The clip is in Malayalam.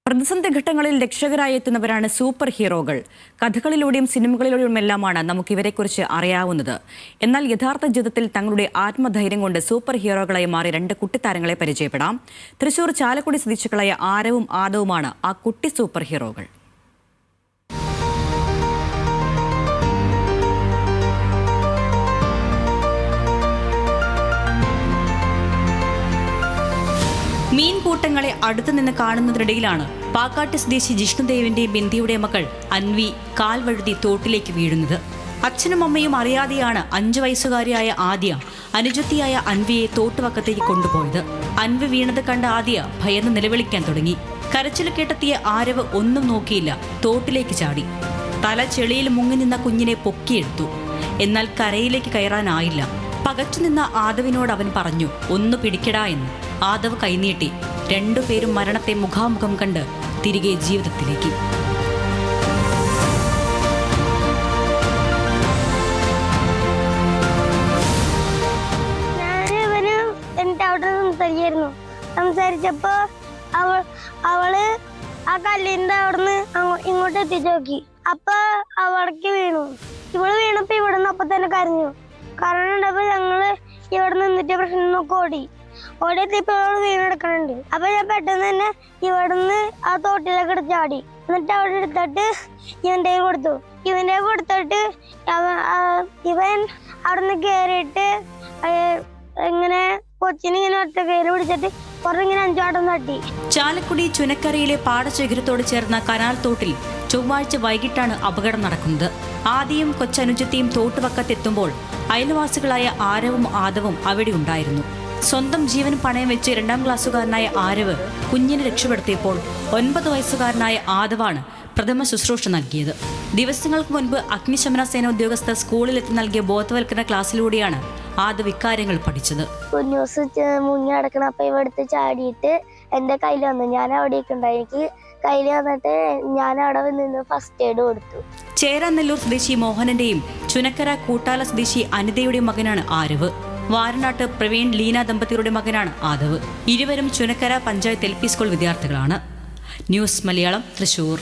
പ്രതിസന്ധി ഘട്ടങ്ങളിൽ രക്ഷകരായി എത്തുന്നവരാണ് സൂപ്പർ ഹീറോകൾ. കഥകളിലൂടെയും സിനിമകളിലൂടെയുമെല്ലാമാണ് നമുക്ക് ഇവരെക്കുറിച്ച് അറിയാവുന്നത്. എന്നാൽ യഥാർത്ഥ ജീവിതത്തിൽ തങ്ങളുടെ ആത്മധൈര്യം കൊണ്ട് സൂപ്പർ ഹീറോകളായി മാറിയ രണ്ട് കുട്ടിത്താരങ്ങളെ പരിചയപ്പെടാം. തൃശൂർ ചാലക്കുടി സ്വദേശികളായ ആരവും ആദവുമാണ് ആ കുട്ടി സൂപ്പർ ഹീറോകൾ. മീൻകൂട്ടങ്ങളെ അടുത്തുനിന്ന് കാണുന്നതിനിടയിലാണ് പാക്കാട്ട് സ്വദേശി ജിഷ്ണുദേവിന്റെയും ബിന്ദിയുടെയും മകൾ അൻവി കാൽ വഴുതി തോട്ടിലേക്ക് വീഴുന്നത്. അച്ഛനും അമ്മയും അറിയാതെയാണ് 5 വയസ്സുകാരിയായ ആദ്യ അനുജത്തിയായ അൻവിയെ തോട്ടുവക്കത്തേക്ക് കൊണ്ടുപോയത്. അൻവി വീണത് കണ്ട ആദ്യ ഭയന്ന് നിലവിളിക്കാൻ തുടങ്ങി. കരച്ചിൽ കേട്ടെത്തിയ ആരവ് ഒന്നും നോക്കിയില്ല, തോട്ടിലേക്ക് ചാടി. തല ചെളിയിൽ മുങ്ങി നിന്ന കുഞ്ഞിനെ പൊക്കിയെടുത്തു. എന്നാൽ കരയിലേക്ക് കയറാനായില്ല. പകച്ചുനിന്ന ആദവിനോട് അവൻ പറഞ്ഞു, "ഒന്ന് പിടിക്കടാ" എന്ന്. ആദവ് കൈനീട്ടി. രണ്ടുപേരും മരണത്തെ മുഖാമുഖം കണ്ട് തിരികെ ജീവിതത്തിലേക്ക്. സംസാരിച്ചപ്പോ അവള് ആ കല്ലിന്റെ അവിടുന്ന് ഇങ്ങോട്ട് എത്തിച്ചു നോക്കി. അപ്പൊ അവൾക്ക് വീണു. ഇവള് വീണപ്പോ ഇവിടുന്ന് അപ്പൊ തന്നെ കരഞ്ഞു. കരഞ്ഞപ്പോ ഞങ്ങള് ഇവിടെ നിന്നിട്ട് പ്രശ്നം നോക്കി ഓടിയെത്തിയപ്പോ വീണെടുക്കണുണ്ട്. അപ്പൊ ഞാൻ പെട്ടെന്ന് തന്നെ ഇവിടുന്ന് ആ തോട്ടിലേക്ക് എടുത്ത് ചാടി. എന്നിട്ട് അവിടെ എടുത്തിട്ട് ഇവന്റെ കൊടുത്തു. കൊടുത്തിട്ട് ഇവൻ അവിടുന്ന് കേറിയിട്ട് ഇങ്ങനെ കൊച്ചിനെ ഇങ്ങനെ ഒറ്റ കയറി പിടിച്ചിട്ട് കുറഞ്ഞിങ്ങനെ 5 ആട്ടം തട്ടി. ചാലക്കുടി ചുനക്കരയിലെ പാടശേഖരത്തോട് ചേർന്ന കനാൽ തോട്ടിൽ ചൊവ്വാഴ്ച വൈകിട്ടാണ് അപകടം നടക്കുന്നത്. ആദിയും കൊച്ചനുജത്തിയും തോട്ടുവക്കത്തെത്തുമ്പോൾ അയൽവാസികളായ ആരവും ആദവും അവിടെ ഉണ്ടായിരുന്നു. സ്വന്തം ജീവൻ പണയം വെച്ച് 2ാം ക്ലാസ്സുകാരനായ ആരവ് കുഞ്ഞിനെ രക്ഷപ്പെടുത്തിയപ്പോൾ 9 വയസ്സുകാരനായ ആദവാണ് പ്രഥമ ശുശ്രൂഷ നൽകിയത്. ദിവസങ്ങൾക്ക് മുൻപ് അഗ്നിശമന സേന ഉദ്യോഗസ്ഥർ സ്കൂളിലെത്തി നൽകിയ ബോധവൽക്കരണ ക്ലാസ്സിലൂടെയാണ് ആദവ് ഇക്കാര്യങ്ങൾ പഠിച്ചത്. കുഞ്ഞൂസ് മുങ്ങി അടക്കണം. അപ്പൊ ഇവിടുത്തെ ചാടിയിട്ട് എന്റെ കയ്യിൽ വന്നു. ഞാൻ അവിടേക്ക് ഉണ്ടായി. എനിക്ക് കയ്യിൽ വന്നിട്ട് ഞാൻ അവിടെ നിന്ന് ഫസ്റ്റ് എയ്ഡ് കൊടുത്തു. ചേരാനെല്ലൂർ സ്വദേശി മോഹനന്റെയും ചുനക്കര കൂട്ടാല സ്വദേശി അനിതയുടെയും മകനാണ് ആരവ്. വാരനാട്ട് പ്രവീൺ ലീന ദമ്പതികളുടെ മകനാണ് ആദവ്. ഇരുവരും ചുനക്കര പഞ്ചായത്ത് LP സ്കൂൾ വിദ്യാർത്ഥികളാണ്. ന്യൂസ് മലയാളം, തൃശൂർ.